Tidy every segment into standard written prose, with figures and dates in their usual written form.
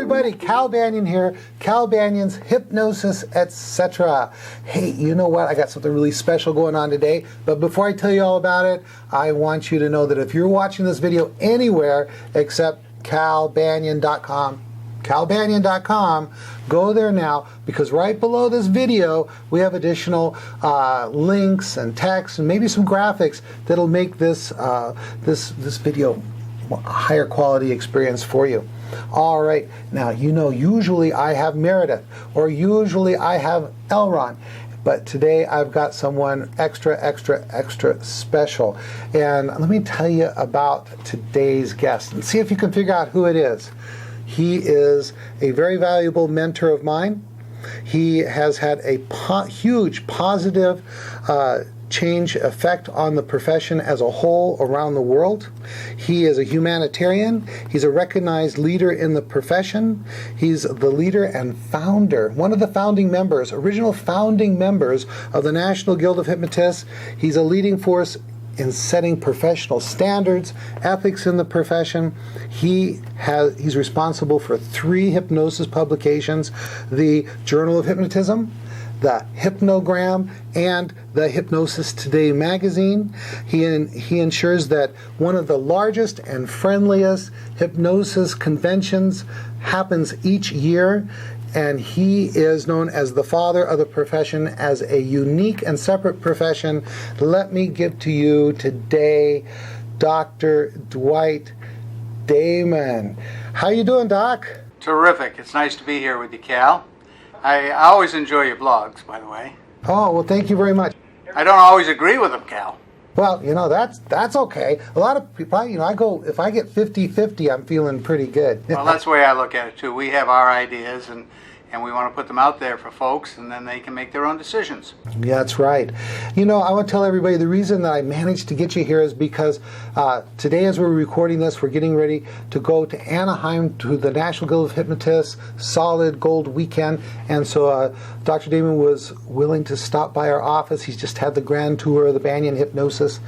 everybody, Cal Banyan here, Cal Banyan's Hypnosis, etc. Hey, you know what? I got something really special going on today, but before I tell you all about it, I want you to know that if you're watching this video anywhere except calbanyan.com, go there now, because right below this video we have additional links and text and maybe some graphics that'll make this this video a higher quality experience for you. All right, now you know usually I have Meredith or usually I have Elron, but today I've got someone extra special, and let me tell you about today's guest and see if you can figure out who it is. He is a very valuable mentor of mine. He has had a huge positive change effect on the profession as a whole around the world. He is a humanitarian. He's a recognized leader in the profession. He's the leader and founder, one of the founding members, original founding members of the National Guild of Hypnotists. He's a leading force in setting professional standards, ethics in the profession. He's responsible for 3 hypnosis publications: the Journal of Hypnotism, the Hypnogram, and the Hypnosis Today magazine. He ensures that one of the largest and friendliest hypnosis conventions happens each year, and he is known as the father of the profession, as a unique and separate profession. Let me give to you today Dr. Dwight Damon. How you doing, Doc? Terrific. It's nice to be here with you, Cal. I always enjoy your blogs, by the way. Oh, well, thank you very much. I don't always agree with them, Cal. Well, you know, that's okay. A lot of people, you know, if I get 50-50, I'm feeling pretty good. Well, that's the way I look at it, too. We have our ideas, and we want to put them out there for folks, and then they can make their own decisions. Yeah, that's right. You know, I want to tell everybody the reason that I managed to get you here is because today, as we're recording this, we're getting ready to go to Anaheim to the National Guild of Hypnotists Solid Gold Weekend. And so Dr. Damon was willing to stop by our office. He's just had the grand tour of the Banyan Hypnosis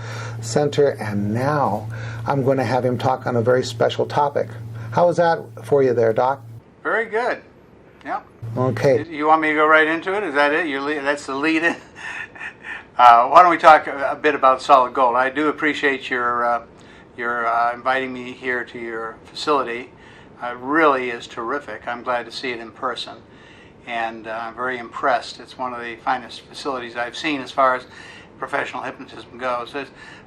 Center, and now I'm going to have him talk on a very special topic. How was that for you there, Doc? Very good. Yeah. Okay. You want me to go right into it? Is that it? That's the lead in? Why don't we talk a bit about Solid Gold? I do appreciate your inviting me here to your facility. It really is terrific. I'm glad to see it in person, and I'm very impressed. It's one of the finest facilities I've seen as far as professional hypnotism goes.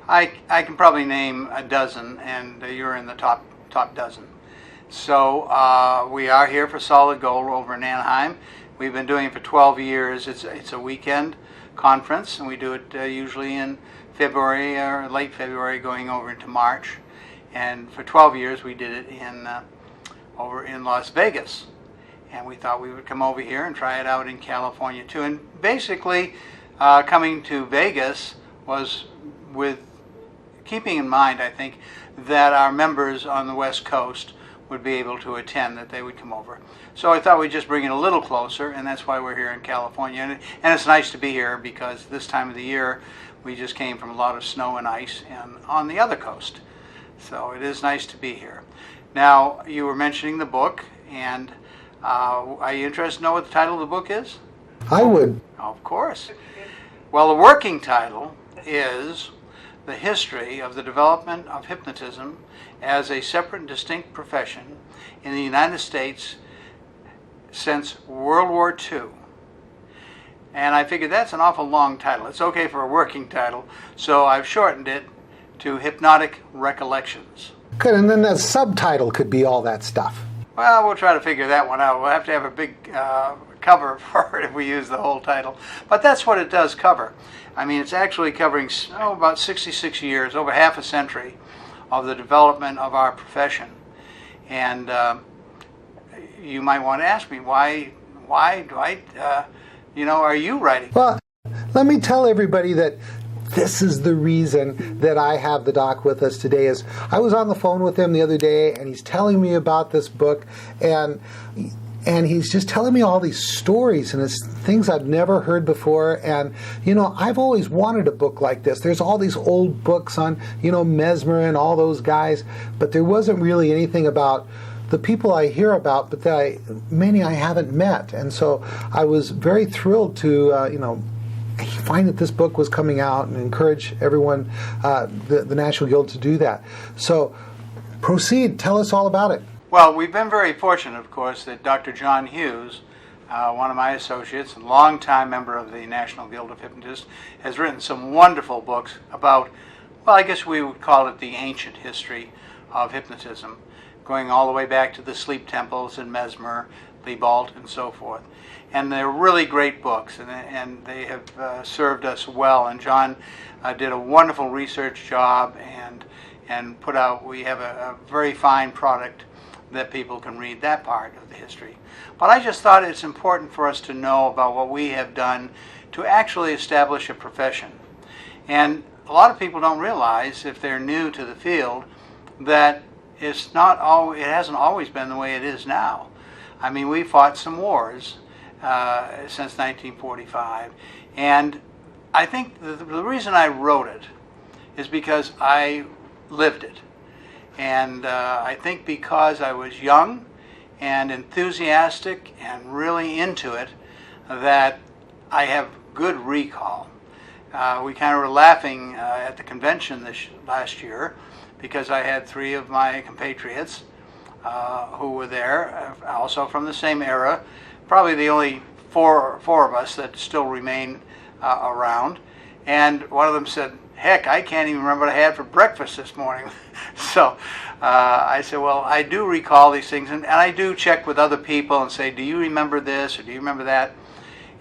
I can probably name a dozen, and you're in the top dozen. So we are here for Solid Gold over in Anaheim. We've been doing it for 12 years. It's a weekend conference, and we do it usually in February or late February, going over into March. And for 12 years, we did it over in Las Vegas. And we thought we would come over here and try it out in California too. And basically, coming to Vegas was with keeping in mind, I think, that our members on the West Coast would be able to attend, that they would come over. So I thought we'd just bring it a little closer, and that's why we're here in California. And it's nice to be here because this time of the year we just came from a lot of snow and ice on the other coast. So it is nice to be here. Now, you were mentioning the book, and are you interested to know what the title of the book is? I would. Of course. Well, the working title is The History of the Development of Hypnotism as a Separate and Distinct Profession in the United States since World War II. And I figured that's an awful long title. It's okay for a working title, so I've shortened it to Hypnotic Recollections. Good, and then the subtitle could be all that stuff. Well, we'll try to figure that one out. We'll have to have a big cover for it if we use the whole title. But that's what it does cover. I mean, it's actually covering about 66 years, over half a century, of the development of our profession. And you might want to ask me, why Dwight, are you writing? Well, let me tell everybody that this is the reason that I have the doc with us today. Is I was on the phone with him the other day, and he's telling me about this book, and he's just telling me all these stories, and it's things I've never heard before. And, I've always wanted a book like this. There's all these old books on, Mesmer and all those guys, but there wasn't really anything about the people I hear about, but that many I haven't met. And so I was very thrilled to, find that this book was coming out and encourage everyone, the National Guild, to do that. So proceed. Tell us all about it. Well, we've been very fortunate, of course, that Dr. John Hughes, one of my associates and longtime member of the National Guild of Hypnotists, has written some wonderful books about, well, I guess we would call it the ancient history of hypnotism, going all the way back to the sleep temples and Mesmer, Liebald, and so forth. And they're really great books, and they have served us well. And John did a wonderful research job and put out, we have a very fine product that people can read that part of the history. But I just thought it's important for us to know about what we have done to actually establish a profession. And a lot of people don't realize, if they're new to the field, that it hasn't always been the way it is now. I mean, we fought some wars since 1945, and I think the reason I wrote it is because I lived it. And I think because I was young and enthusiastic and really into it, that I have good recall. We kind of were laughing at the convention last year, because I had 3 of my compatriots who were there, also from the same era, probably the only four of us that still remain around. And one of them said, "Heck, I can't even remember what I had for breakfast this morning." So I said, well, I do recall these things, and I do check with other people and say, do you remember this or do you remember that?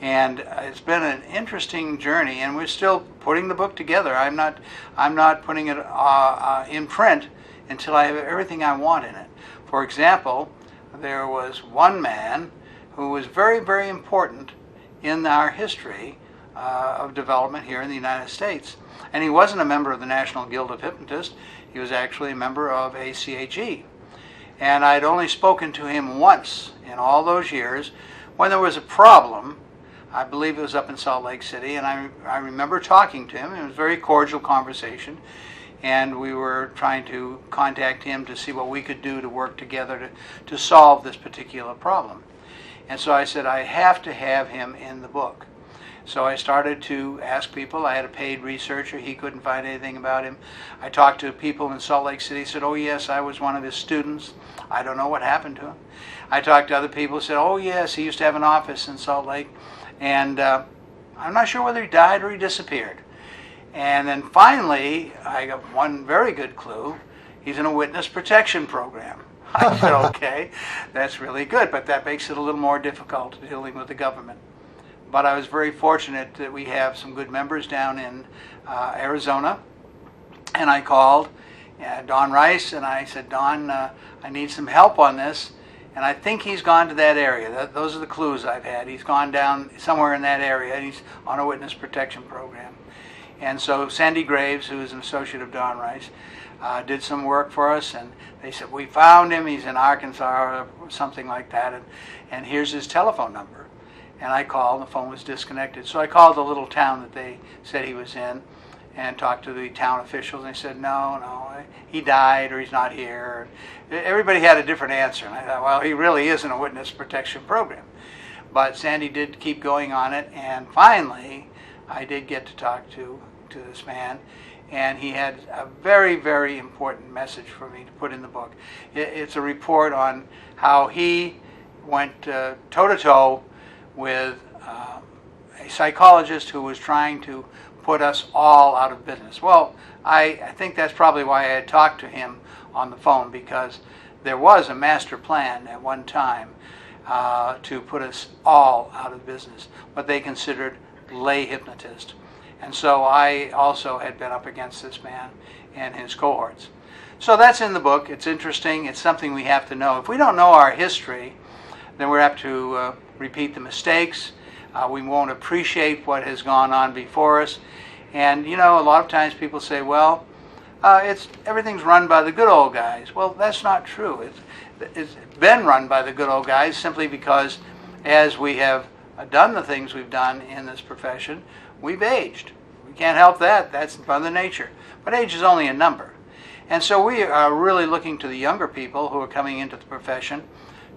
And it's been an interesting journey, and we're still putting the book together. I'm not putting it in print until I have everything I want in it. For example, there was one man who was very, very important in our history of development here in the United States. And he wasn't a member of the National Guild of Hypnotists. He was actually a member of ACAG. And I'd only spoken to him once in all those years when there was a problem. I believe it was up in Salt Lake City, and I remember talking to him. It was a very cordial conversation, and we were trying to contact him to see what we could do to work together to solve this particular problem. And so I said, I have to have him in the book. So I started to ask people. I had a paid researcher. He couldn't find anything about him. I talked to people in Salt Lake City, said, oh yes, I was one of his students. I don't know what happened to him. I talked to other people who said, oh yes, he used to have an office in Salt Lake. And I'm not sure whether he died or he disappeared. And then finally, I got one very good clue. He's in a witness protection program. I said, okay, that's really good, but that makes it a little more difficult dealing with the government. But I was very fortunate that we have some good members down in Arizona. And I called Don Rice, and I said, Don, I need some help on this. And I think he's gone to that area. Those are the clues I've had. He's gone down somewhere in that area, and he's on a witness protection program. And so Sandy Graves, who is an associate of Don Rice, did some work for us, and they said, we found him. He's in Arkansas or something like that, and here's his telephone number. And I called, and the phone was disconnected. So I called the little town that they said he was in and talked to the town officials. And they said, no, he died, or he's not here. Everybody had a different answer. And I thought, well, he really is in a witness protection program. But Sandy did keep going on it. And finally, I did get to talk to this man. And he had a very, very important message for me to put in the book. It's a report on how he went toe-to-toe with a psychologist who was trying to put us all out of business. Well, I think that's probably why I had talked to him on the phone, because there was a master plan at one time to put us all out of business, what they considered lay hypnotists. And so I also had been up against this man and his cohorts. So that's in the book. It's interesting. It's something we have to know. If we don't know our history, then we're apt to repeat the mistakes. We won't appreciate what has gone on before us. And, a lot of times people say, well, everything's run by the good old guys. Well, that's not true. It's been run by the good old guys simply because as we have done the things we've done in this profession, we've aged. We can't help that. That's Mother Nature. But age is only a number. And so we are really looking to the younger people who are coming into the profession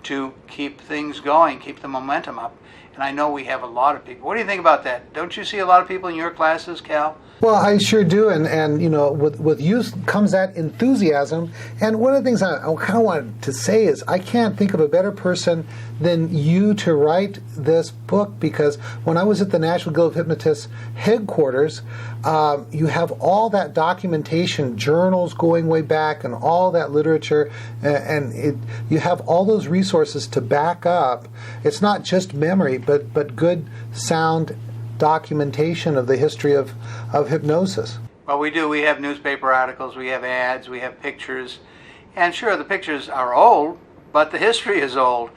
to keep things going, keep the momentum up. And I know we have a lot of people. What do you think about that? Don't you see a lot of people in your classes, Cal? Well, I sure do, and you know, with youth comes that enthusiasm. And one of the things I kind of wanted to say is I can't think of a better person than you to write this book, because when I was at the National Guild of Hypnotists headquarters, you have all that documentation, journals going way back, and all that literature, and you have all those resources to back up. It's not just memory, but good, sound documentation of the history of hypnosis. Well, we do. We have newspaper articles, we have ads, we have pictures. And sure, the pictures are old, but the history is old.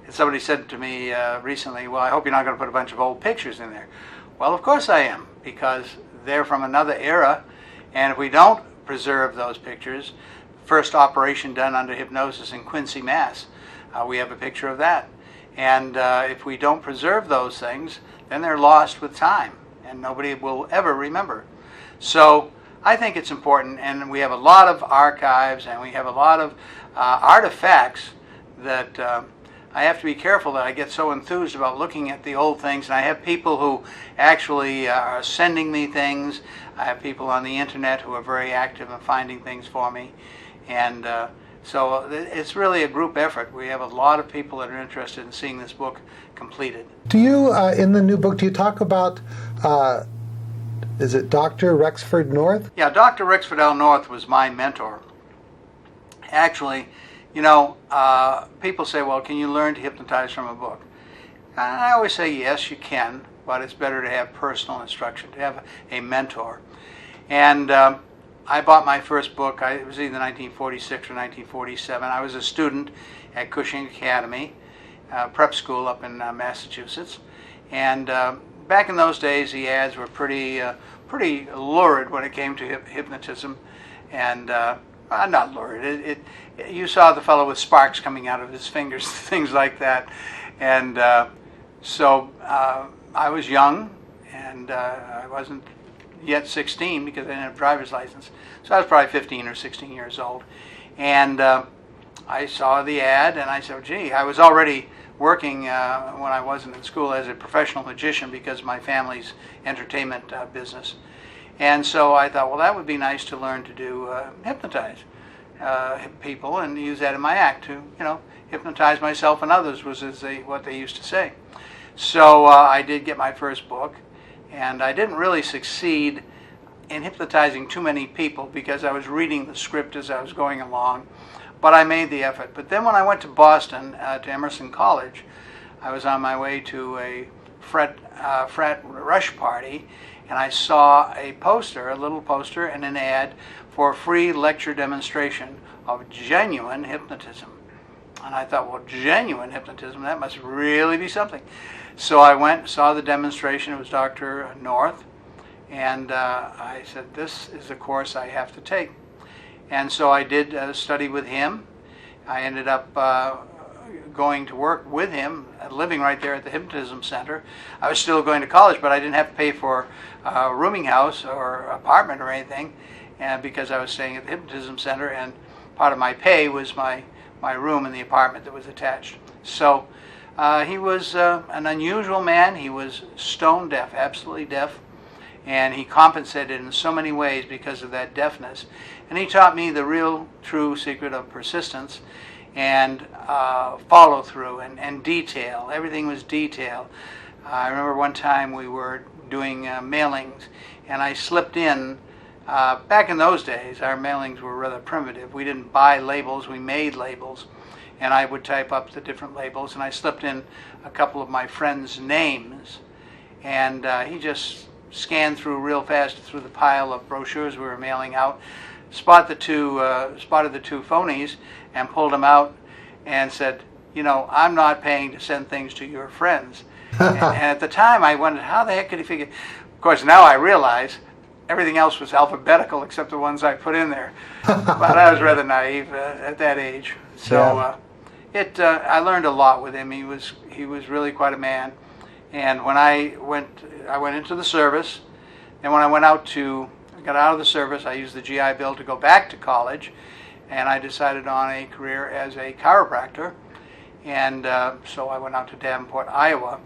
And somebody said to me recently, well, I hope you're not going to put a bunch of old pictures in there. Well, of course I am, because they're from another era. And if we don't preserve those pictures, first operation done under hypnosis in Quincy, Mass, we have a picture of that. And if we don't preserve those things, then they're lost with time, and nobody will ever remember. So I think it's important, and we have a lot of archives, and we have a lot of artifacts that I have to be careful that I get so enthused about looking at the old things. And I have people who actually are sending me things. I have people on the internet who are very active in finding things for me. And so it's really a group effort. We have a lot of people that are interested in seeing this book completed. Do you, in the new book, do you talk about, is it Dr. Rexford North? Yeah, Dr. Rexford L. North was my mentor. Actually, you know, people say, well, can you learn to hypnotize from a book? I always say, yes, you can, but it's better to have personal instruction, to have a mentor. And I bought my first book, it was either 1946 or 1947. I was a student at Cushing Academy, prep school up in Massachusetts. And back in those days, the ads were pretty lurid when it came to hypnotism. And not lurid. You saw the fellow with sparks coming out of his fingers, things like that. And so I was young, and I wasn't yet 16 because I didn't have a driver's license. So I was probably 15 or 16 years old. And I saw the ad, and I said, gee, I was already working when I wasn't in school as a professional magician because of my family's entertainment business. And so I thought, well, that would be nice to learn to do hypnotize people and use that in my act to, you know, hypnotize myself and others was what they used to say. So I did get my first book, and I didn't really succeed in hypnotizing too many people because I was reading the script as I was going along, but I made the effort. But then when I went to Boston, to Emerson College, I was on my way to a frat rush party, and I saw a poster, a little poster, and an ad for a free lecture demonstration of genuine hypnotism. And I thought, well, genuine hypnotism, that must really be something. So I went, saw the demonstration. It was Dr. North. And I said, this is the course I have to take. And so I did study with him. I ended up going to work with him, living right there at the Hypnotism Center. I was still going to college, but I didn't have to pay for a rooming house or apartment or anything, and because I was staying at the Hypnotism Center, and part of my pay was my room in the apartment that was attached. So he was an unusual man. He was stone deaf, absolutely deaf, and he compensated in so many ways because of that deafness. And he taught me the real, true secret of persistence and follow through and detail. Everything was detail. I remember one time we were doing mailings, and I slipped in. Back in those days, our mailings were rather primitive. We didn't buy labels, we made labels. And I would type up the different labels, and I slipped in a couple of my friends' names. And he just scanned through real fast through the pile of brochures we were mailing out, spotted the two phonies, and pulled them out and said, you know, I'm not paying to send things to your friends. And at the time, I wondered, how the heck could he figure? Of course, now I realize everything else was alphabetical except the ones I put in there. But I was rather naive at that age. So I learned a lot with him. He was really quite a man. And when I went into the service, and when I went out to got out of the service. I used the GI Bill to go back to college, and I decided on a career as a chiropractor. And so I went out to Davenport, Iowa.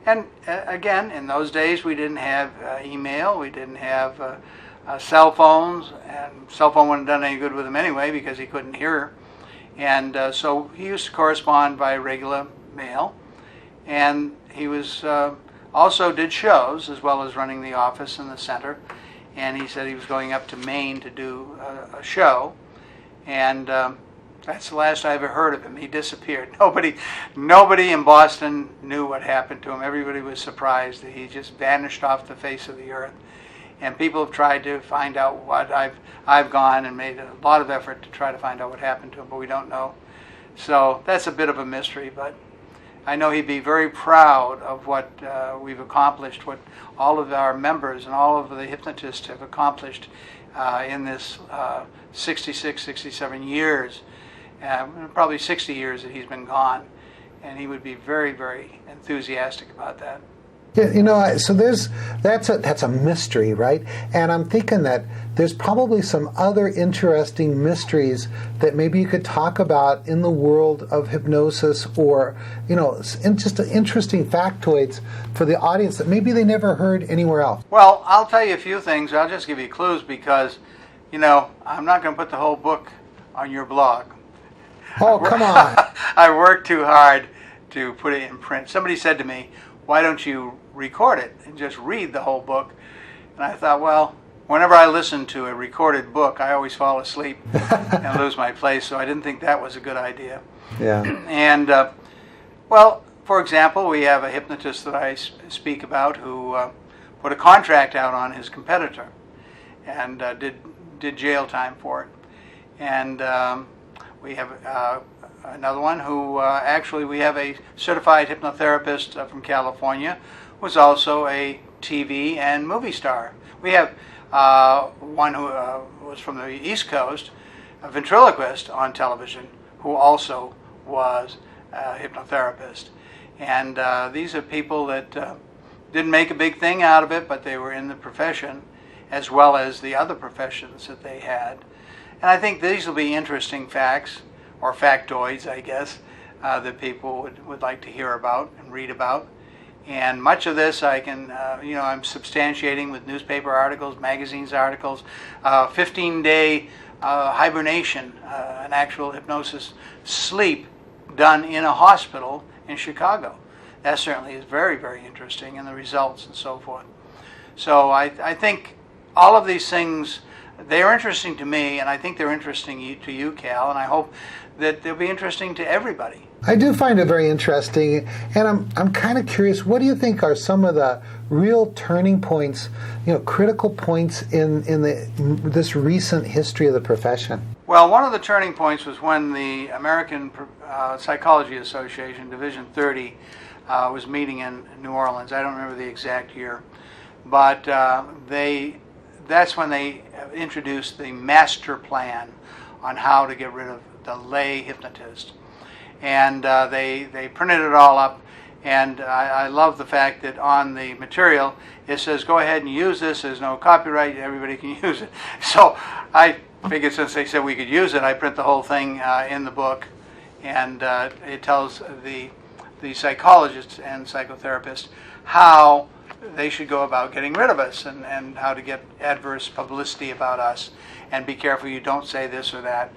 And again, in those days, we didn't have email, we didn't have cell phones, and cell phone wouldn't have done any good with him anyway because he couldn't hear. And so he used to correspond by regular mail. And he was also did shows as well as running the office in the center. And he said he was going up to Maine to do a show. And that's the last I ever heard of him. He disappeared. Nobody in Boston knew what happened to him. Everybody was surprised that he just vanished off the face of the earth. And people have tried to find out what I've gone and made a lot of effort to try to find out what happened to him, but we don't know. So that's a bit of a mystery, but I know he'd be very proud of what we've accomplished, what all of our members and all of the hypnotists have accomplished in this 66, 67 years, probably 60 years that he's been gone. And he would be very, very enthusiastic about that. Yeah, so that's a mystery, right? And I'm thinking that there's probably some other interesting mysteries that maybe you could talk about in the world of hypnosis, or just interesting factoids for the audience that maybe they never heard anywhere else. Well, I'll tell you a few things. I'll just give you clues because, I'm not going to put the whole book on your blog. Oh, come on! I worked too hard to put it in print. Somebody said to me, "Why don't you record it and just read the whole book?" And I thought, well, whenever I listen to a recorded book, I always fall asleep and lose my place, so I didn't think that was a good idea. Yeah. And, well, for example, we have a hypnotist that I speak about who put a contract out on his competitor and did jail time for it. And we have another one who actually we have a certified hypnotherapist from California who's also a TV and movie star. We have one who was from the East Coast, a ventriloquist on television, who also was a hypnotherapist. And these are people that didn't make a big thing out of it, but they were in the profession as well as the other professions that they had. And I think these will be interesting facts, or factoids, I guess, that people would like to hear about and read about. And much of this I can, I'm substantiating with newspaper articles, magazines articles, 15-day hibernation, an actual hypnosis sleep done in a hospital in Chicago. That certainly is very, very interesting, and the results and so forth. So I think all of these things, they are interesting to me, and I think they're interesting to you, Cal, and I hope that they'll be interesting to everybody. I do find it very interesting, and I'm kind of curious, what do you think are some of the real turning points, critical points in this recent history of the profession? Well, one of the turning points was when the American Psychology Association, Division 30, was meeting in New Orleans. I don't remember the exact year, but that's when they introduced the master plan on how to get rid of the lay hypnotist. And they printed it all up, and I love the fact that on the material it says, go ahead and use this, there's no copyright, everybody can use it. So I figured since they said we could use it, I print the whole thing in the book, and it tells the psychologists and psychotherapists how they should go about getting rid of us, and how to get adverse publicity about us, and be careful you don't say this or that.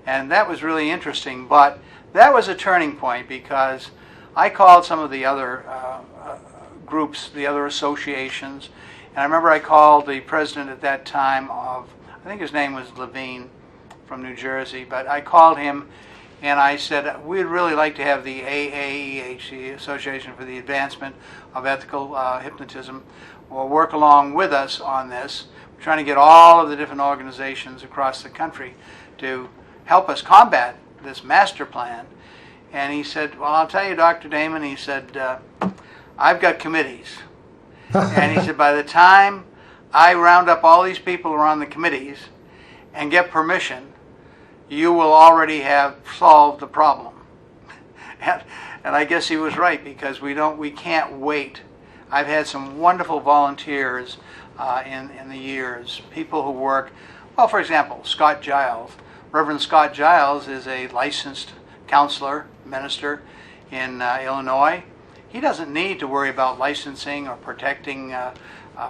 And that was really interesting, but that was a turning point because I called some of the other groups, the other associations, and I remember I called the president at that time of, I think his name was Levine from New Jersey, but I called him and I said, we'd really like to have the AAEH, the Association for the Advancement of Ethical Hypnotism, will work along with us on this. We're trying to get all of the different organizations across the country to help us combat this master plan. And he said, well, I'll tell you, Dr. Damon, he said, I've got committees. And he said, by the time I round up all these people who are on the committees and get permission, you will already have solved the problem. And I guess he was right, because we can't wait. I've had some wonderful volunteers in the years. People who work, well, for example, Scott Giles. Reverend Scott Giles is a licensed counselor, minister in Illinois. He doesn't need to worry about licensing or protecting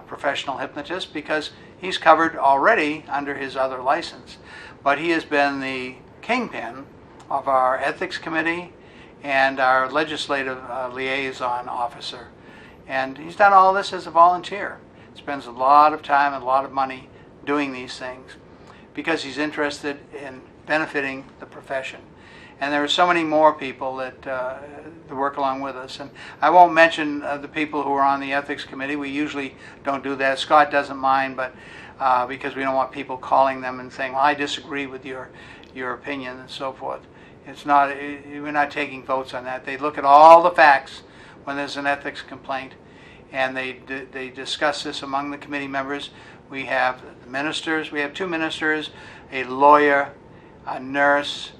professional hypnotists because he's covered already under his other license. But he has been the kingpin of our ethics committee and our legislative liaison officer. And he's done all this as a volunteer. Spends a lot of time and a lot of money doing these things because he's interested in benefiting the profession. And there are so many more people that work along with us. And I won't mention the people who are on the ethics committee. We usually don't do that. Scott doesn't mind, but because we don't want people calling them and saying, well, I disagree with your opinion and so forth. It's not, we're not taking votes on that. They look at all the facts when there's an ethics complaint, and they discuss this among the committee members. We have the ministers. We have 2 ministers, a lawyer, a nurse.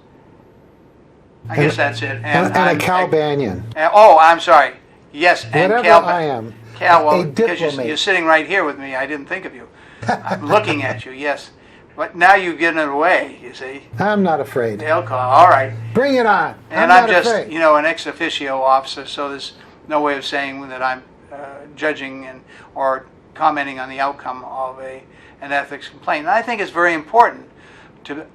I guess that's it. And a Cal Banyan. I'm sorry. Yes, and whatever Cal. I am. Cal, well, a because you're sitting right here with me, I didn't think of you. I'm looking at you. Yes, but now you've given it away. You see. I'm not afraid. They'll call. All right. Bring it on. And I'm just, afraid. an ex officio officer, so there's no way of saying that I'm judging or commenting on the outcome of an ethics complaint. And I think it's very important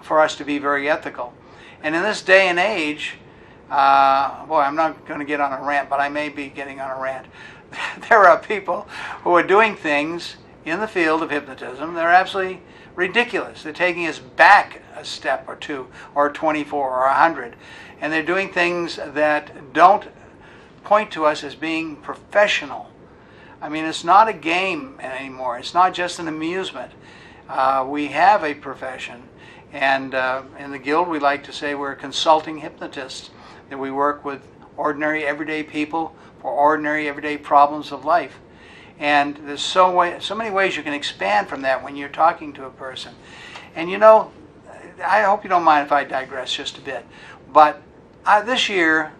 for us to be very ethical. And in this day and age, I'm not going to get on a rant, but I may be getting on a rant. There are people who are doing things in the field of hypnotism. They're absolutely ridiculous. They're taking us back a step or 2 or 24 or 100. And they're doing things that don't point to us as being professional. I mean, it's not a game anymore. It's not just an amusement. We have a profession. And in the Guild, we like to say we're consulting hypnotists, that we work with ordinary, everyday people for ordinary, everyday problems of life. And there's so many ways you can expand from that when you're talking to a person. And I hope you don't mind if I digress just a bit, but this year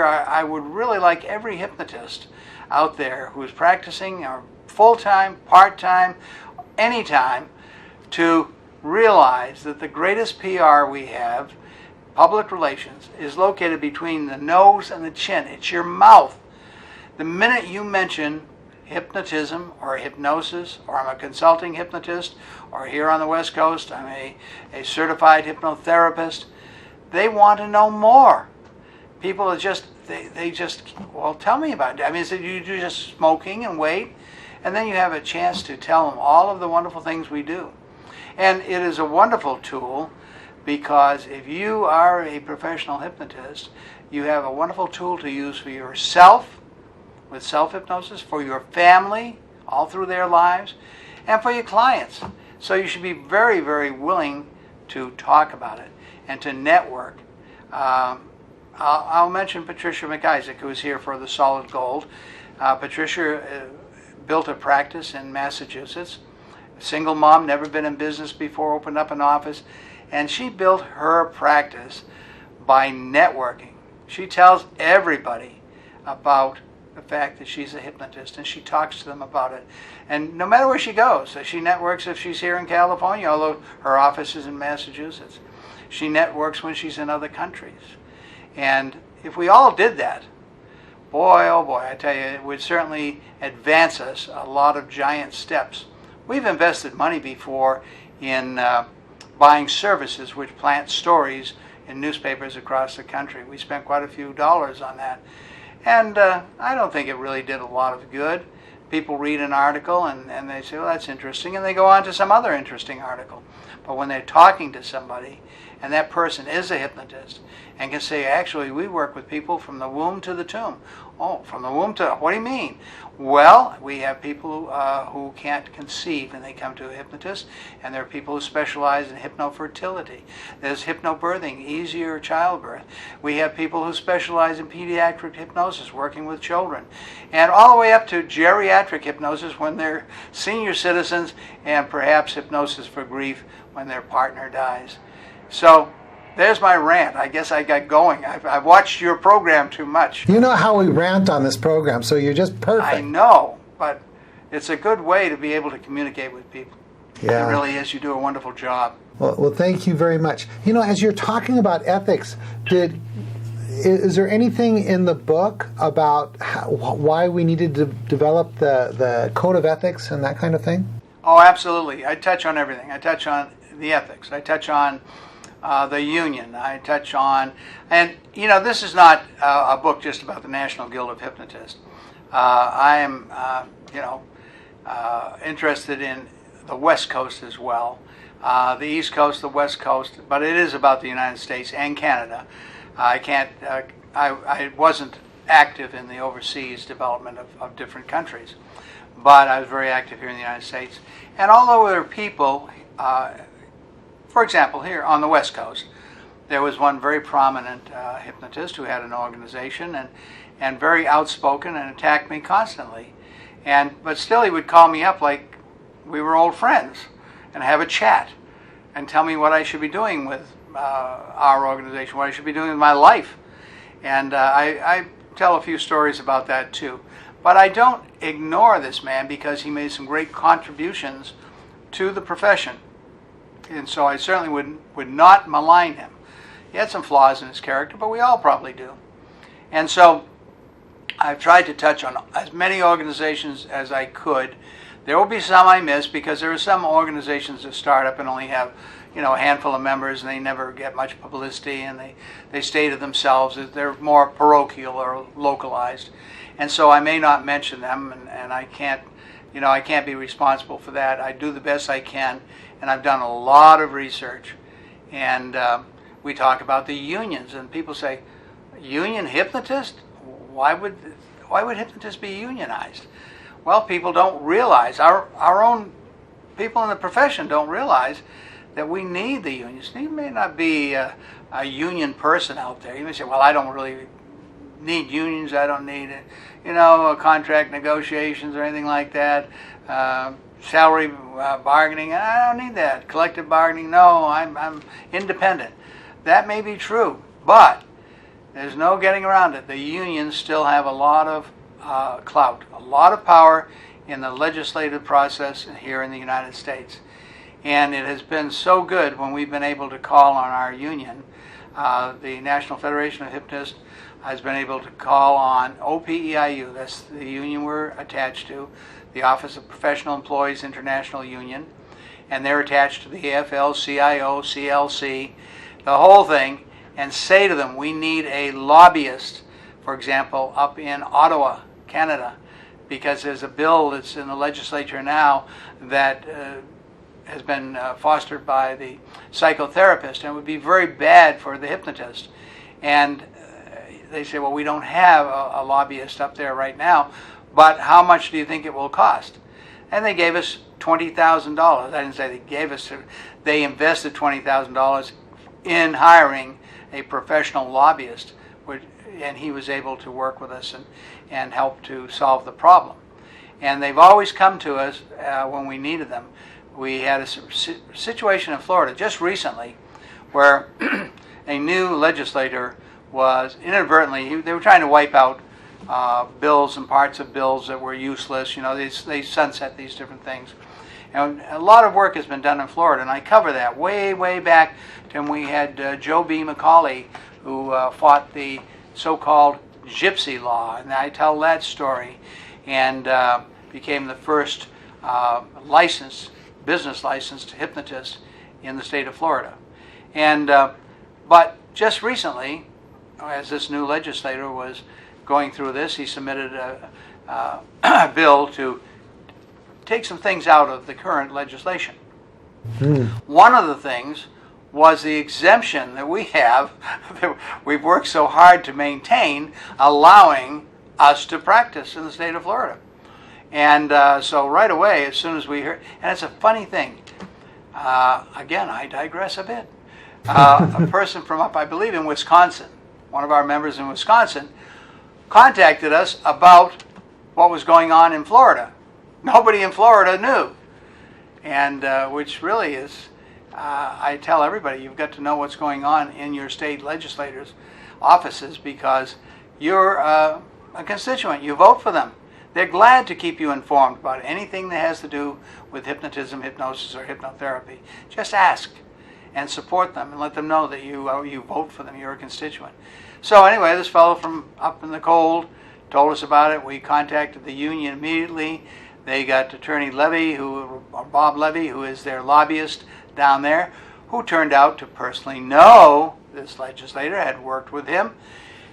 I would really like every hypnotist out there who is practicing or full-time, part-time, anytime, to realize that the greatest PR we have, public relations, is located between the nose and the chin. It's your mouth. The minute you mention hypnotism or hypnosis, or I'm a consulting hypnotist, or here on the West Coast I'm a certified hypnotherapist, they want to know more. People are just, well, tell me about it. I mean, is it you do just smoking and wait? And then you have a chance to tell them all of the wonderful things we do. And it is a wonderful tool because if you are a professional hypnotist, you have a wonderful tool to use for yourself, with self-hypnosis, for your family, all through their lives, and for your clients. So you should be very, very willing to talk about it and to network. I'll mention Patricia McIsaac, who is here for the Solid Gold. Patricia built a practice in Massachusetts. Single mom, never been in business before, opened up an office, and she built her practice by networking. She tells everybody about the fact that she's a hypnotist, and she talks to them about it. And no matter where she goes, so she networks if she's here in California, although her office is in Massachusetts. She networks when she's in other countries. And if we all did that, boy, oh boy, I tell you, it would certainly advance us a lot of giant steps. We've invested money before in buying services which plant stories in newspapers across the country. We spent quite a few dollars on that. And I don't think it really did a lot of good. People read an article and they say, well, that's interesting, and they go on to some other interesting article. But when they're talking to somebody, and that person is a hypnotist, and can say, actually, we work with people from the womb to the tomb. Oh, from the womb to, what do you mean? Well, we have people who can't conceive and they come to a hypnotist, and there are people who specialize in hypnofertility. There's hypnobirthing, easier childbirth. We have people who specialize in pediatric hypnosis, working with children, and all the way up to geriatric hypnosis when they're senior citizens, and perhaps hypnosis for grief when their partner dies. So there's my rant. I guess I got going. I've watched your program too much. You know how we rant on this program, so you're just perfect. I know, but it's a good way to be able to communicate with people. Yeah. It really is. You do a wonderful job. Well, thank you very much. You know, as you're talking about ethics, is there anything in the book about why we needed to develop the code of ethics and that kind of thing? Oh, absolutely. I touch on everything. I touch on the ethics. I touch on the union. I touch on, and you know, this is not a book just about the National Guild of Hypnotists. I am, interested in the West Coast as well, the East Coast, the West Coast, but it is about the United States and Canada. I can't. I wasn't active in the overseas development of different countries, but I was very active here in the United States. And although there are people, for example, here on the West Coast, there was one very prominent hypnotist who had an organization and very outspoken and attacked me constantly. But still, he would call me up like we were old friends and have a chat and tell me what I should be doing with our organization, what I should be doing with my life. And I tell a few stories about that too. But I don't ignore this man because he made some great contributions to the profession. And so I certainly would not malign him. He had some flaws in his character, but we all probably do. And so I've tried to touch on as many organizations as I could. There will be some I miss because there are some organizations that start up and only have, a handful of members, and they never get much publicity, and they stay to themselves. They're more parochial or localized. And so I may not mention them, and I can't be responsible for that. I do the best I can, and I've done a lot of research. And we talk about the unions, and people say, union hypnotist? Why would hypnotists be unionized? Well, people don't realize, our own people in the profession don't realize that we need the unions. You may not be a union person out there. You may say, well, I don't really need unions. I don't need, contract negotiations or anything like that. Salary bargaining, I don't need that. Collective bargaining, no, I'm independent. That may be true, but there's no getting around it. The unions still have a lot of clout, a lot of power in the legislative process here in the United States. And it has been so good when we've been able to call on our union. The National Federation of Hypnotists has been able to call on OPEIU, that's the union we're attached to, the Office of Professional Employees International Union, and they're attached to the AFL-CIO, CLC, the whole thing, and say to them, we need a lobbyist, for example, up in Ottawa, Canada, because there's a bill that's in the legislature now that has been fostered by the psychotherapist, and it would be very bad for the hypnotist. And they say, well, we don't have a lobbyist up there right now, but how much do you think it will cost? And they gave us $20,000. I didn't say they gave us, they invested $20,000 in hiring a professional lobbyist, and he was able to work with us and help to solve the problem. And they've always come to us when we needed them. We had a situation in Florida just recently where a new legislator was inadvertently, they were trying to wipe out bills and parts of bills that were useless. They sunset these different things. And a lot of work has been done in Florida, and I cover that way, way back to when we had Joe B. McCauley, who fought the so-called Gypsy Law, and I tell that story, and became the first business licensed hypnotist in the state of Florida. And but just recently, as this new legislator was going through this, he submitted a bill to take some things out of the current legislation. One of the things was the exemption that we have, that we've worked so hard to maintain, allowing us to practice in the state of Florida. And so right away, as soon as we heard, and it's a funny thing, again, I digress a bit. A person from up, I believe in Wisconsin, one of our members in Wisconsin, contacted us about what was going on in Florida. Nobody in Florida knew. And which really is, I tell everybody, you've got to know what's going on in your state legislators' offices because you're a constituent. You vote for them. They're glad to keep you informed about anything that has to do with hypnotism, hypnosis, or hypnotherapy. Just ask and support them and let them know that you vote for them, you're a constituent. So anyway, this fellow from up in the cold told us about it. We contacted the union immediately. They got Attorney Levy, or Bob Levy, who is their lobbyist down there, who turned out to personally know this legislator, had worked with him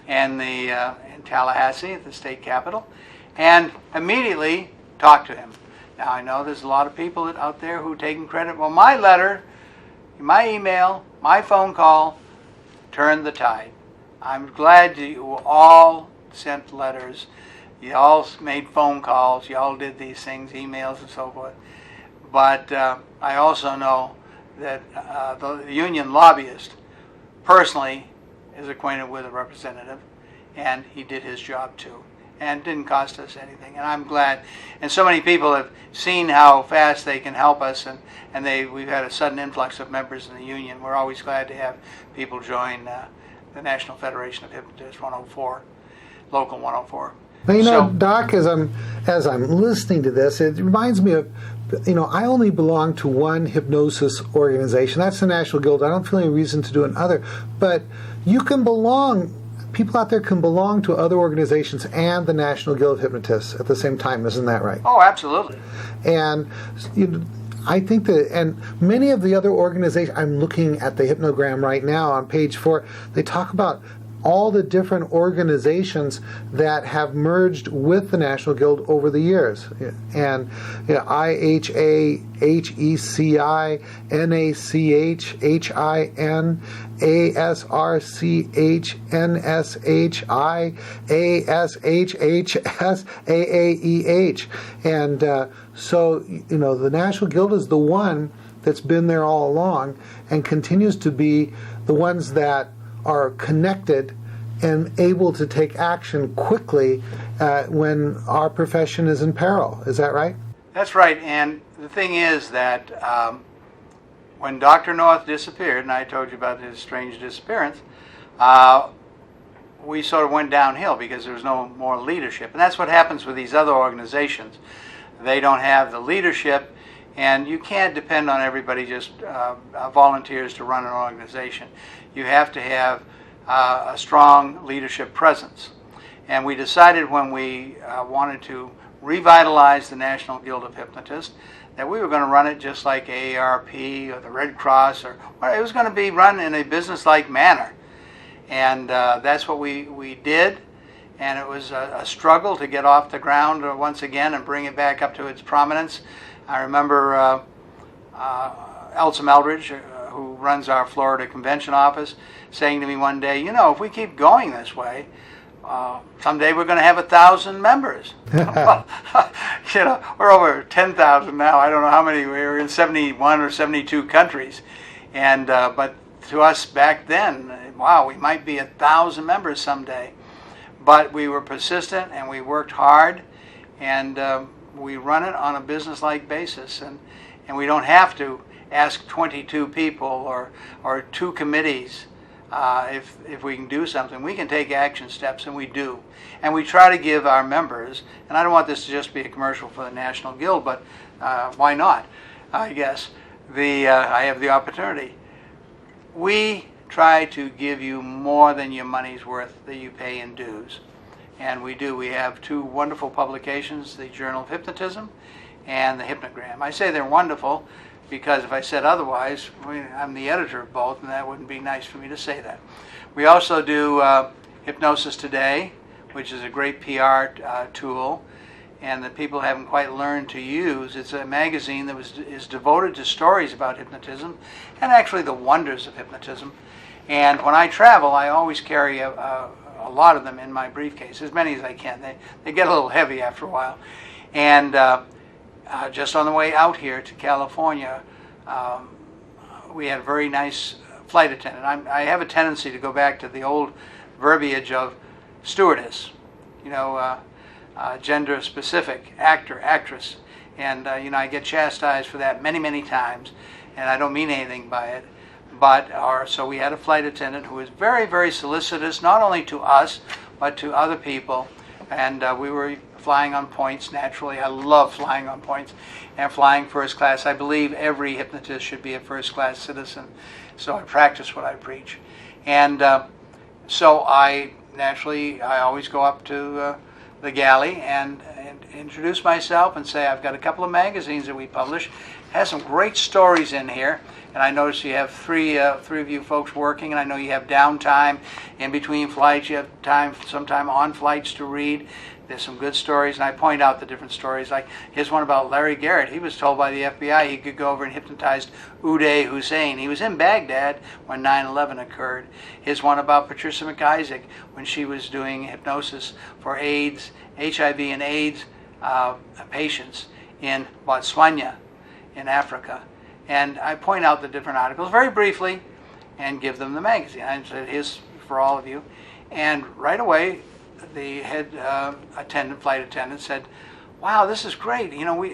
in Tallahassee at the state capitol, and immediately talked to him. Now, I know there's a lot of people out there who are taking credit. Well, my letter, my email, my phone call turned the tide. I'm glad you all sent letters. You all made phone calls. You all did these things, emails and so forth. But I also know that the union lobbyist personally is acquainted with a representative, and he did his job too. And it didn't cost us anything, and I'm glad. And so many people have seen how fast they can help us, and we've had a sudden influx of members in the union. We're always glad to have people join the National Federation of Hypnotists 104, Local 104. Now, you know, Doc, as I'm listening to this, it reminds me of, I only belong to one hypnosis organization. That's the National Guild. I don't feel any reason to do another. But you can belong. People out there can belong to other organizations and the National Guild of Hypnotists at the same time. Isn't that right? Oh, absolutely. And I think that, and many of the other organizations, I'm looking at the hypnogram right now on page 4, they talk about all the different organizations that have merged with the National Guild over the years. And IHA, HECI, NACH, HIN, ASRCH, NSHI, ASHHS, AAEH. And so, the National Guild is the one that's been there all along and continues to be the ones that are connected and able to take action quickly when our profession is in peril. Is that right? That's right. And the thing is that when Dr. North disappeared, and I told you about his strange disappearance, we sort of went downhill because there was no more leadership. And that's what happens with these other organizations. They don't have the leadership, and you can't depend on everybody just volunteers to run an organization. You have to have a strong leadership presence. And we decided when we wanted to revitalize the National Guild of Hypnotists that we were going to run it just like AARP or the Red Cross, or it was going to be run in a business-like manner. And that's what we did. And it was a struggle to get off the ground once again and bring it back up to its prominence. I remember Elsa Eldridge, who runs our Florida convention office, saying to me one day, if we keep going this way, someday we're going to have 1,000 members. Well, we're over 10,000 now. I don't know how many. We're in 71 or 72 countries. And but to us back then, wow, we might be 1,000 members someday. But we were persistent and we worked hard, and we run it on a business-like basis. And we don't have to ask 22 people or 2 committees if we can do something. We can take action steps, and we do. And we try to give our members, and I don't want this to just be a commercial for the National Guild, but why not? I guess I have the opportunity. We try to give you more than your money's worth that you pay in dues. And we do. We have 2 wonderful publications, the Journal of Hypnotism and the Hypnogram. I say they're wonderful because if I said otherwise, I'm the editor of both, and that wouldn't be nice for me to say that. We also do Hypnosis Today, which is a great PR tool, and that people haven't quite learned to use. It's a magazine that is devoted to stories about hypnotism and actually the wonders of hypnotism. And when I travel, I always carry a lot of them in my briefcase, as many as I can. They get a little heavy after a while. And just on the way out here to California, we had a very nice flight attendant. I have a tendency to go back to the old verbiage of stewardess, gender-specific, actor, actress. And, I get chastised for that many, many times, and I don't mean anything by it. So we had a flight attendant who was very, very solicitous, not only to us, but to other people. And we were flying on points naturally. I love flying on points and flying first class. I believe every hypnotist should be a first class citizen. So I practice what I preach. And so I always go up to the galley and introduce myself and say, I've got a couple of magazines that we publish. It has some great stories in here. And I notice you have three of you folks working, and I know you have downtime in between flights. You have some time on flights to read. There's some good stories, and I point out the different stories. Like here's one about Larry Garrett. He was told by the FBI he could go over and hypnotize Uday Hussein. He was in Baghdad when 9/11 occurred. Here's one about Patricia McIsaac when she was doing hypnosis for AIDS, HIV and AIDS patients in Botswana in Africa. And I point out the different articles very briefly and give them the magazine. I said, here's for all of you. And right away, the head flight attendant said, wow, this is great. You know,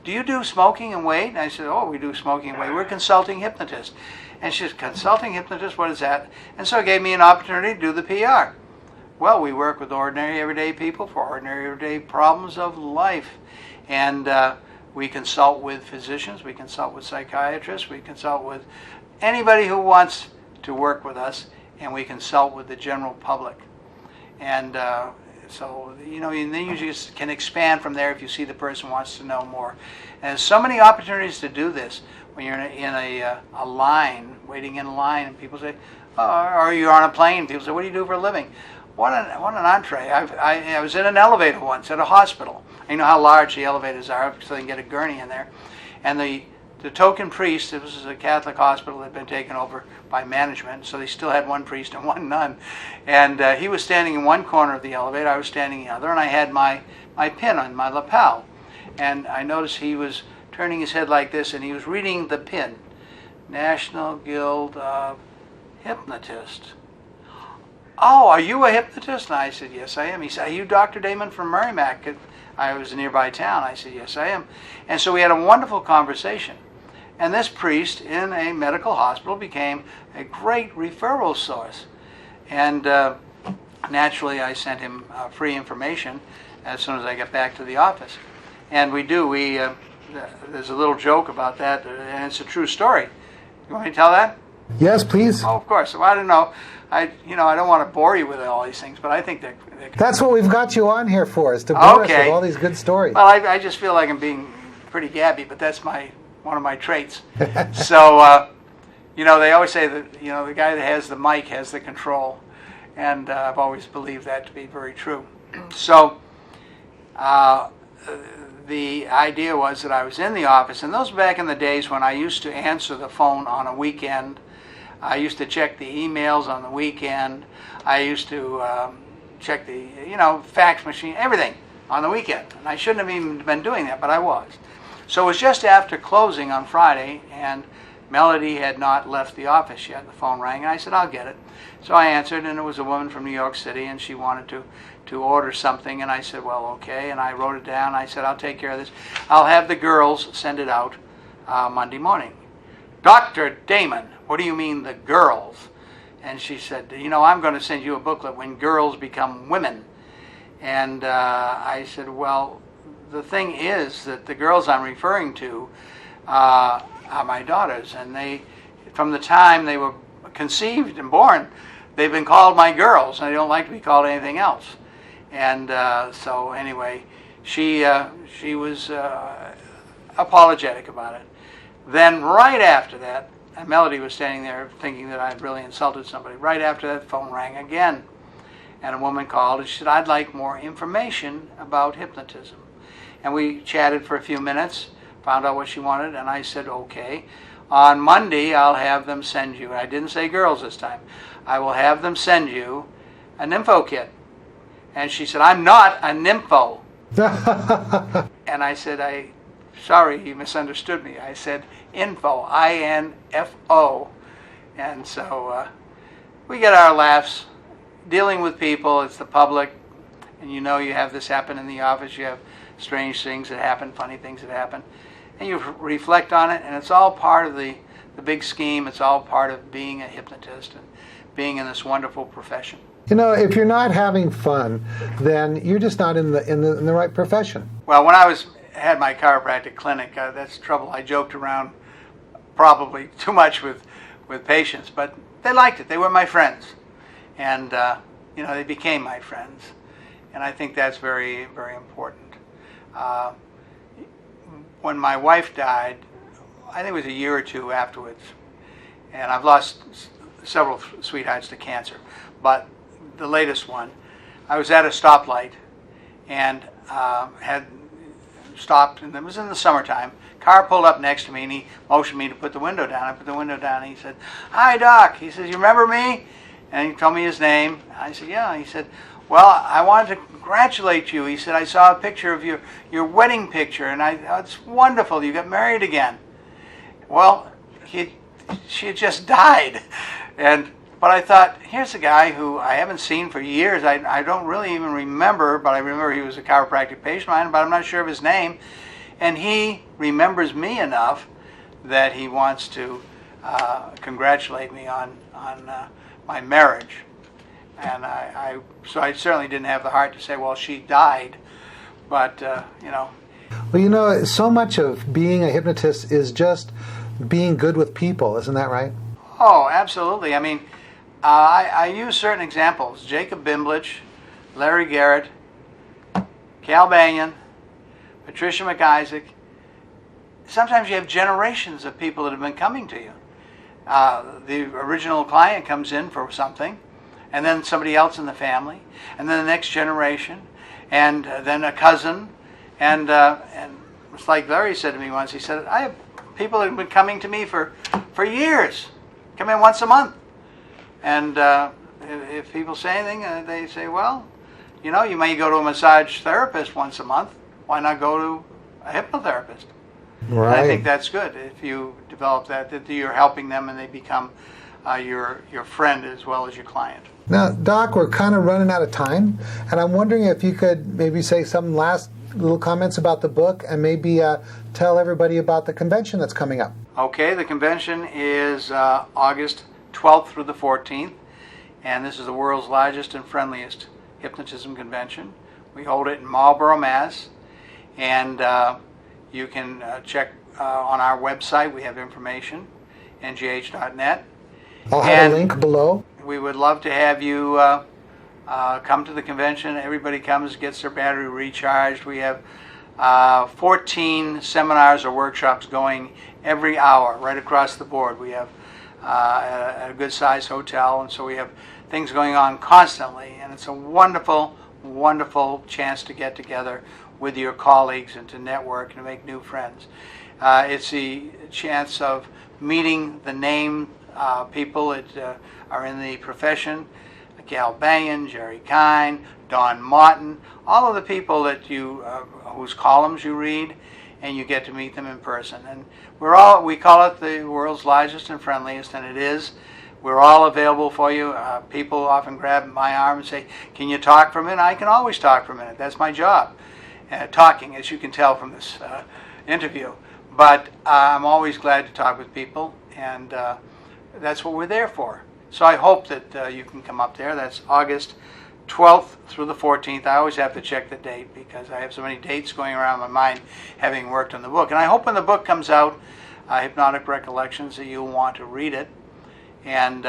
do you do smoking and weight? And I said, oh, we do smoking and weight. We're consulting hypnotists. And she said, consulting hypnotist, what is that? And so it gave me an opportunity to do the PR. Well, we work with ordinary, everyday people for ordinary, everyday problems of life. And we consult with physicians, we consult with psychiatrists, we consult with anybody who wants to work with us, and we consult with the general public. And so, you know, and then you just can expand from there if you see the person wants to know more. And there's so many opportunities to do this when you're in a line, waiting in line, and people say, oh, or you're on a plane, people say, what do you do for a living? What an entree. I was in an elevator once at a hospital. You know how large the elevators are, so they can get a gurney in there. And the token priest, it was a Catholic hospital that had been taken over by management, so they still had one priest and one nun. And he was standing in one corner of the elevator, I was standing in the other, and I had my pin on my lapel. And I noticed he was turning his head like this, and he was reading the pin. National Guild of Hypnotists. Oh, are you a hypnotist? And I said, yes, I am. He said, are you Dr. Damon from Merrimack? I was a nearby town. I said, yes, I am. And so we had a wonderful conversation. And this priest in a medical hospital became a great referral source. And naturally, I sent him free information as soon as I got back to the office. And there's a little joke about that, and it's a true story. You want me to tell that? Yes, please. Oh, of course. So I don't know. I don't want to bore you with all these things, but I think that's what we've got you on here for, is to bore us with all these good stories. Well, I just feel like I'm being pretty gabby, but that's one of my traits. So, they always say that, the guy that has the mic has the control, and I've always believed that to be very true. So, the idea was that I was in the office, and those were back in the days when I used to answer the phone on a weekend. I used to check the emails on the weekend. I used to check the, fax machine, everything on the weekend. And I shouldn't have even been doing that, but I was. So it was just after closing on Friday, and Melody had not left the office yet. The phone rang, and I said, I'll get it. So I answered, and it was a woman from New York City, and she wanted to order something. And I said, well, okay. And I wrote it down. I said, I'll take care of this. I'll have the girls send it out Monday morning. Dr. Damon, what do you mean the girls? And she said, I'm going to send you a booklet, When Girls Become Women. And I said, well, the thing is that the girls I'm referring to are my daughters. And from the time they were conceived and born, they've been called my girls, and they don't like to be called anything else. And so anyway, she was apologetic about it. Then right after that, and Melody was standing there thinking that I'd really insulted somebody. Right after that, phone rang again. And a woman called and she said, I'd like more information about hypnotism. And we chatted for a few minutes, found out what she wanted, and I said, okay. On Monday, I'll have them send you, and I didn't say girls this time, I will have them send you a nympho kit. And she said, I'm not a nympho. And I said, sorry, you misunderstood me. I said info, I-N-F-O. And so we get our laughs. Dealing with people, it's the public, and you have this happen in the office. You have strange things that happen, funny things that happen. And you reflect on it, and it's all part of the big scheme. It's all part of being a hypnotist and being in this wonderful profession. You know, if you're not having fun, then you're just not in the right profession. Well, when I had my chiropractic clinic, that's the trouble. I joked around probably too much with patients, but they liked it. They were my friends, and they became my friends, and I think that's very, very important. When my wife died, I think it was a year or two afterwards, and I've lost several sweethearts to cancer, but the latest one, I was at a stoplight and had stopped, and it was in the summertime. Car pulled up next to me, and he motioned me to put the window down. I put the window down, and he said, "Hi, Doc." He says, "You remember me?" And he told me his name. I said, "Yeah." He said, "Well, I wanted to congratulate you." He said, "I saw a picture of your wedding picture, and it's wonderful. You got married again." Well, she had just died, but I thought, here's a guy who I haven't seen for years. I don't really even remember, but I remember he was a chiropractic patient of mine, but I'm not sure of his name. And he remembers me enough that he wants to congratulate me on my marriage. And so I certainly didn't have the heart to say, well, she died, but, Well, so much of being a hypnotist is just being good with people, isn't that right? Oh, absolutely. I mean, I use certain examples. Jacob Bimblich, Larry Garrett, Cal Banyan, Patricia McIsaac. Sometimes you have generations of people that have been coming to you. The original client comes in for something, and then somebody else in the family, and then the next generation, and then a cousin, and it's like Larry said to me once. He said, "I have people that have been coming to me for years, come in once a month." And if people say anything, they say, "Well, you may go to a massage therapist once a month. Why not go to a hypnotherapist?" Right. And I think that's good if you develop that you're helping them and they become your friend as well as your client. Now, Doc, we're kind of running out of time, and I'm wondering if you could maybe say some last little comments about the book and maybe tell everybody about the convention that's coming up. Okay, the convention is August 12th through the 14th, and this is the world's largest and friendliest hypnotism convention. We hold it in Marlborough, Mass., and you can check on our website. We have information, ngh.net. I'll have a link below. We would love to have you come to the convention. Everybody comes, gets their battery recharged. We have 14 seminars or workshops going every hour, right across the board. We have a good-sized hotel, and so we have things going on constantly. And it's a wonderful, wonderful chance to get together with your colleagues and to network and to make new friends. It's the chance of meeting the name people that are in the profession. Cal Banyan, Jerry Kine, Don Martin, all of the people that whose columns you read, and you get to meet them in person. And we call it the world's largest and friendliest, and it is. We're all available for you. People often grab my arm and say, "Can you talk for a minute?" I can always talk for a minute. That's my job, talking, as you can tell from this interview. But I'm always glad to talk with people, and that's what we're there for. So I hope that you can come up there. That's August 12th through the 14th. I always have to check the date because I have so many dates going around my mind having worked on the book. And I hope when the book comes out, Hypnotic Recollections, that you'll want to read it. And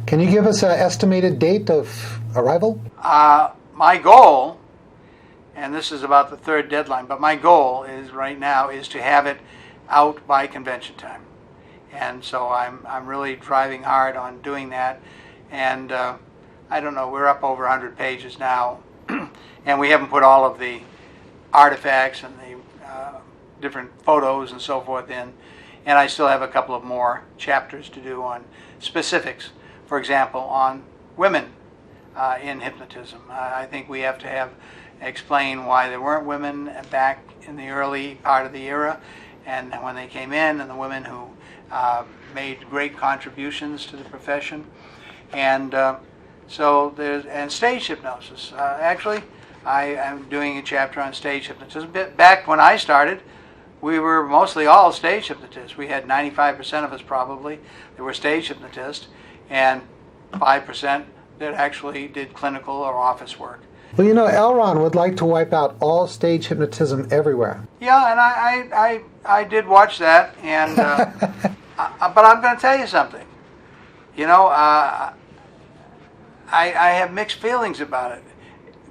can you give us an estimated date of arrival? My goal, and this is about the third deadline, but my goal is right now is to have it out by convention time. And so I'm really driving hard on doing that. And I don't know, we're up over 100 pages now. And we haven't put all of the artifacts and the different photos and so forth in. And I still have a couple of more chapters to do on specifics. For example, on women in hypnotism. I think we have to explain why there weren't women back in the early part of the era, and when they came in, and the women who made great contributions to the profession. And so there's stage hypnosis. Actually, I am doing a chapter on stage hypnotism. Back when I started, we were mostly all stage hypnotists. We had 95% of us probably that were stage hypnotists, and 5% that actually did clinical or office work. Well, you know, Elron would like to wipe out all stage hypnotism everywhere. Yeah, and I did watch that, and but I'm going to tell you something. You know, I have mixed feelings about it.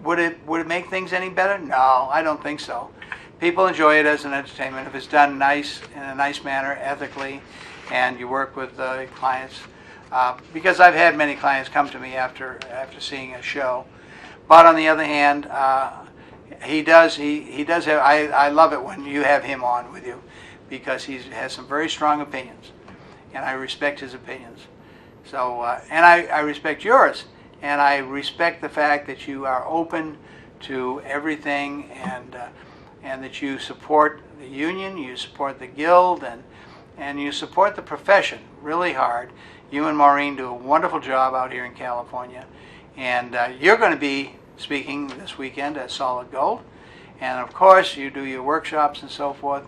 Would it make things any better? No, I don't think so. People enjoy it as an entertainment if it's done nice in a nice manner, ethically, and you work with clients. Because I've had many clients come to me after seeing a show. But on the other hand, he does have. I love it when you have him on with you, because he has some very strong opinions, and I respect his opinions. So and I respect yours, and I respect the fact that you are open to everything, and that you support the union, you support the guild, and you support the profession really hard. You and Maureen do a wonderful job out here in California. And you're going to be speaking this weekend at Solid Gold. And of course, you do your workshops and so forth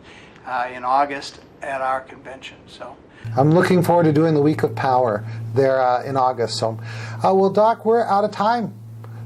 in August at our convention. So I'm looking forward to doing the Week of Power there in August. So, well, Doc, we're out of time.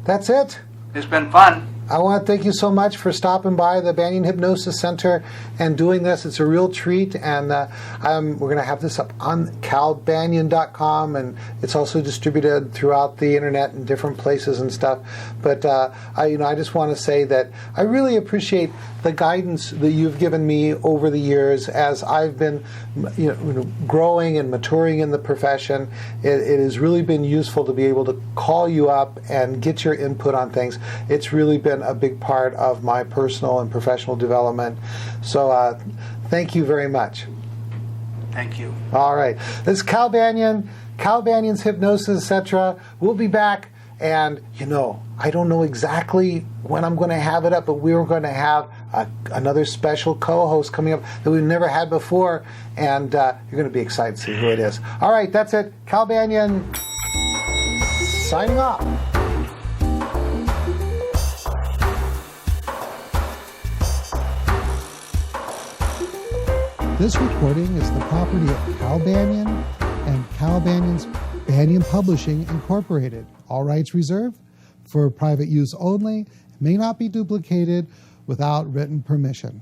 That's it. It's been fun. I want to thank you so much for stopping by the Banyan Hypnosis Center and doing this. It's a real treat, and we're going to have this up on calbanyan.com, and it's also distributed throughout the internet in different places and stuff. But I just want to say that I really appreciate the guidance that you've given me over the years as I've been, growing and maturing in the profession. It has really been useful to be able to call you up and get your input on things. It's really been a big part of my personal and professional development. So thank you very much. Thank you. All right. This is Cal Banyan, Cal Banyan's Hypnosis, etc. We'll be back. And, I don't know exactly when I'm going to have it up, but we're going to have another special co-host coming up that we've never had before. And you're going to be excited to see who it is. All right, that's it. Cal Banyan signing off. This recording is the property of Cal Banyan and Cal Banyan's Banyan Publishing Incorporated. All rights reserved for private use only, may not be duplicated without written permission.